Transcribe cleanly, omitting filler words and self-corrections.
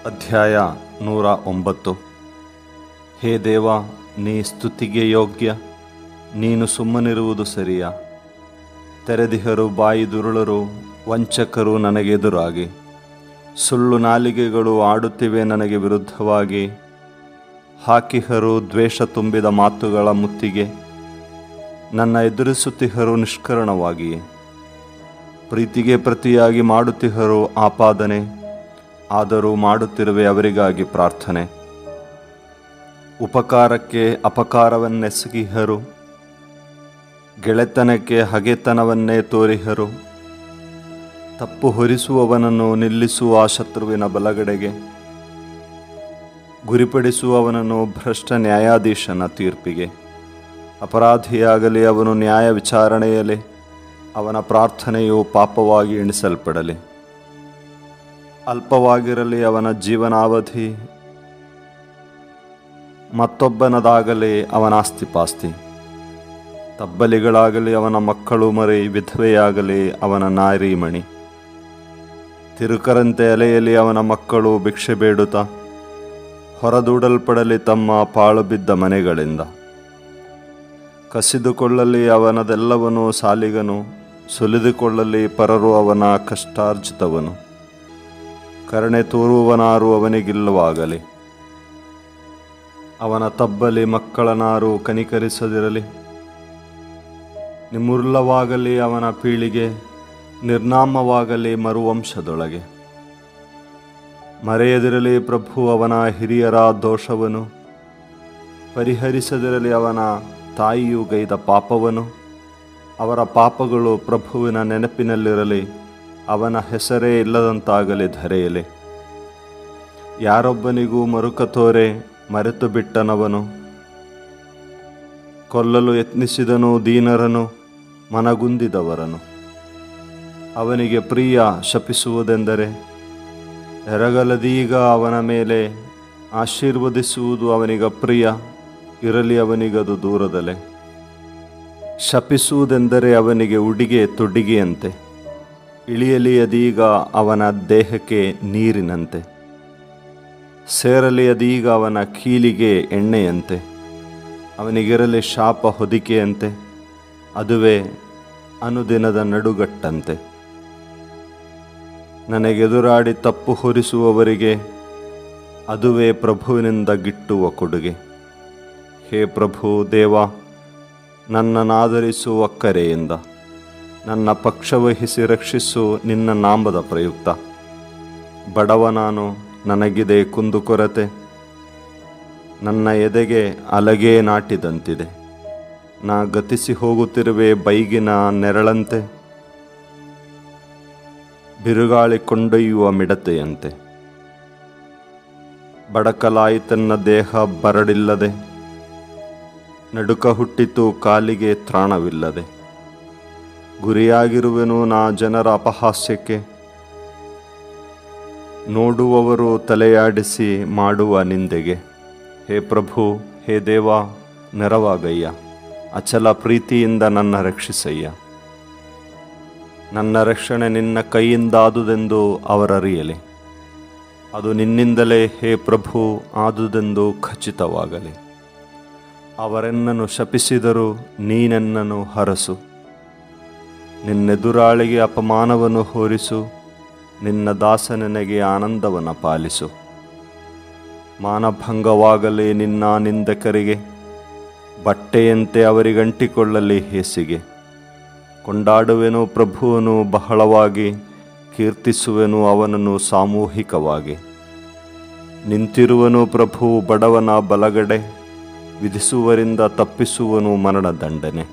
ಅಧ್ಯಾಯ 109. ಹೇ ದೇವ, ನೀ ಸ್ತುತಿಗೆ ಯೋಗ್ಯ. ನೀನು ಸುಮ್ಮನಿರುವುದು ಸರಿಯಾ? ತೆರೆದಿಹರು ಬಾಯಿ ದುರುಳರು, ವಂಚಕರು ನನಗೆದುರಾಗಿ. ಸುಳ್ಳು ನಾಲಿಗೆಗಳು ಆಡುತ್ತಿವೆ ನನಗೆ ವಿರುದ್ಧವಾಗಿ. ಹಾಕಿಹರು ದ್ವೇಷ ತುಂಬಿದ ಮಾತುಗಳ ಮುತ್ತಿಗೆ. ನನ್ನ ಎದುರಿಸುತ್ತಿಹರು ನಿಷ್ಕರಣವಾಗಿಯೇ. ಪ್ರೀತಿಗೆ ಪ್ರತಿಯಾಗಿ ಮಾಡುತ್ತಿಹರು ಆಪಾದನೆ, ಆದರೂ ಮಾಡುತ್ತಿರುವೆ ಅವರಿಗಾಗಿ ಪ್ರಾರ್ಥನೆ. ಉಪಕಾರಕ್ಕೆ ಅಪಕಾರವನ್ನೆಸಗಿಹರು, ಗೆಳೆತನಕ್ಕೆ ಹಗೆತನವನ್ನೇ ತೋರಿಹರು. ತಪ್ಪು ಹೊರಿಸುವವನನ್ನು ನಿಲ್ಲಿಸುವ ಶತ್ರುವಿನ ಬಲಗಡೆಗೆ, ಗುರಿಪಡಿಸುವವನನ್ನು ಭ್ರಷ್ಟ ನ್ಯಾಯಾಧೀಶನ ತೀರ್ಪಿಗೆ. ಅಪರಾಧಿಯಾಗಲಿ ಅವನು ನ್ಯಾಯ ವಿಚಾರಣೆಯಲ್ಲಿ, ಅವನ ಪ್ರಾರ್ಥನೆಯು ಪಾಪವಾಗಿ ಎಣಿಸಲ್ಪಡಲಿ. ಅಲ್ಪವಾಗಿರಲಿ ಅವನ ಜೀವನಾವಧಿ, ಮತ್ತೊಬ್ಬನದಾಗಲಿ ಅವನ ಆಸ್ತಿಪಾಸ್ತಿ. ತಬ್ಬಲಿಗಳಾಗಲಿ ಅವನ ಮಕ್ಕಳು ಮರಿ, ವಿಧವೆಯಾಗಲಿ ಅವನ ನಾರೀಮಣಿ. ತಿರುಕರಂತೆ ಅಲೆಯಲಿ ಅವನ ಮಕ್ಕಳು ಭಿಕ್ಷೆ ಬೇಡುತ್ತಾ, ಹೊರದೂಡಲ್ಪಡಲಿ ತಮ್ಮ ಪಾಳು ಬಿದ್ದ ಮನೆಗಳಿಂದ. ಕಸಿದುಕೊಳ್ಳಲಿ ಅವನದೆಲ್ಲವನು ಸಾಲಿಗನು, ಸುಲಿದುಕೊಳ್ಳಲಿ ಪರರು ಅವನ ಕಷ್ಟಾರ್ಜಿತವನು. ಕರುಣೆ ತೋರುವವನಾರು ಅವನಿಗಿಲ್ಲವಾಗಲಿ, ಅವನ ತಬ್ಬಲಿ ಮಕ್ಕಳನಾರು ಕನಿಕರಿಸದಿರಲಿ. ನಿಮ್ಮುರ್ಲವಾಗಲಿ ಅವನ ಪೀಳಿಗೆ, ನಿರ್ನಾಮವಾಗಲಿ ಮರುವಂಶದೊಳಗೆ. ಮರೆಯದಿರಲಿ ಪ್ರಭು ಅವನ ಹಿರಿಯರ ದೋಷವನು, ಪರಿಹರಿಸದಿರಲಿ ಅವನ ತಾಯಿಯು ಗೈದ ಪಾಪವನು. ಅವರ ಪಾಪಗಳು ಪ್ರಭುವಿನ ನೆನಪಿನಲ್ಲಿರಲಿ, ಅವನ ಹೆಸರೇ ಇಲ್ಲದಂತಾಗಲಿ ಧರೆಯಲಿ. ಯಾರೊಬ್ಬನಿಗೂ ಮರುಕ ತೋರೆ ಮರೆತು ಬಿಟ್ಟನವನು. ಕೊಲ್ಲಲು ಯತ್ನಿಸಿದನು ದೀನರನು, ಮನಗುಂದಿದವರನು. ಅವನಿಗೆ ಪ್ರಿಯ ಶಪಿಸುವುದೆಂದರೆ, ಎರಗಲದೀಗ ಅವನ ಮೇಲೆ ಆಶೀರ್ವದಿಸುವುದು ಅವನಿಗ ಪ್ರಿಯ, ಇರಲಿ ಅವನಿಗದು ದೂರದಲ್ಲೇ. ಶಪಿಸುವುದೆಂದರೆ ಅವನಿಗೆ ಉಡಿಗೆ ತೊಡಿಗೆಯಂತೆ, ಇಳಿಯಲಿ ಅದೀಗ ಅವನ ದೇಹಕ್ಕೆ ನೀರಿನಂತೆ. ಸೇರಲಿ ಅದೀಗ ಅವನ ಕೀಲಿಗೆ ಎಣ್ಣೆಯಂತೆ. ಅವನಿಗಿರಲಿ ಶಾಪ ಹೊದಿಕೆಯಂತೆ, ಅದುವೇ ಅನುದಿನದ ನಡುಗಟ್ಟಂತೆ. ನನಗೆದುರಾಡಿ ತಪ್ಪು ಹೊರಿಸುವವರಿಗೆ ಅದುವೇ ಪ್ರಭುವಿನಿಂದ ಗಿಟ್ಟುವ ಕೊಡುಗೆ. ಹೇ ಪ್ರಭು ದೇವ, ನನ್ನನ್ನಾದರಿಸು ಅಕ್ಕರೆಯಿಂದ. ನನ್ನ ಪಕ್ಷವಹಿಸಿ ರಕ್ಷಿಸು ನಿನ್ನ ನಾಮದ ಪ್ರಯುಕ್ತ. ಬಡವ ನಾನು, ನನಗಿದೆ ಕುಂದುಕೊರತೆ. ನನ್ನ ಎದೆಗೆ ಅಲಗೇ ನಾಟಿದಂತಿದೆ. ನಾ ಗತಿಸಿ ಹೋಗುತ್ತಿರುವೆ ಬೈಗಿನ ನೆರಳಂತೆ, ಬಿರುಗಾಳಿ ಕೊಂಡೊಯ್ಯುವ ಮಿಡತೆಯಂತೆ. ಬಡಕಲಾಯಿತನ್ನ ದೇಹ ಬರಡಿಲ್ಲದೆ, ನಡುಕ ಹುಟ್ಟಿತು ಕಾಲಿಗೆ ತ್ರಾಣವಿಲ್ಲದೆ. ಗುರಿಯಾಗಿರುವೆನು ನಾ ಜನರ ಅಪಹಾಸ್ಯಕ್ಕೆ, ನೋಡುವವರು ತಲೆಯಾಡಿಸಿ ಮಾಡುವ ನಿಂದೆಗೆ. ಹೇ ಪ್ರಭು, ಹೇ ದೇವ, ನೆರವಾಗಯ್ಯ. ಅಚಲ ಪ್ರೀತಿಯಿಂದ ನನ್ನ ರಕ್ಷಿಸಯ್ಯ. ನನ್ನ ರಕ್ಷಣೆ ನಿನ್ನ ಕೈಯಿಂದಾದುದೆಂದು ಅವರರಿಯಲಿ. ಅದು ನಿನ್ನಿಂದಲೇ ಹೇ ಪ್ರಭು ಆದುದೆಂದು ಖಚಿತವಾಗಲಿ. ಅವರೆನ್ನನ್ನು ಶಪಿಸಿದರೂ ನೀನೆನ್ನನ್ನು ಹರಸು. ನಿನ್ನೆದುರಾಳಿಗೆ ಅಪಮಾನವನ್ನು ಹೊರಿಸು, ನಿನ್ನ ದಾಸನೆನಗೆ ಆನಂದವನ್ನು ಪಾಲಿಸು. ಮಾನಭಂಗವಾಗಲಿ ನಿನ್ನ ನಿಂದಕರಿಗೆ, ಬಟ್ಟೆಯಂತೆ ಅವರಿಗಂಟಿಕೊಳ್ಳಲಿ ಹೇಸಿಗೆ. ಕೊಂಡಾಡುವೆನು ಪ್ರಭುವನು ಬಹಳವಾಗಿ, ಕೀರ್ತಿಸುವೆನು ಅವನನ್ನು ಸಾಮೂಹಿಕವಾಗಿ. ನಿಂತಿರುವನು ಪ್ರಭು ಬಡವನ ಬಲಗಡೆ, ವಿಧಿಸುವರಿಂದ ತಪ್ಪಿಸುವನು ಮರಣದಂಡನೆ.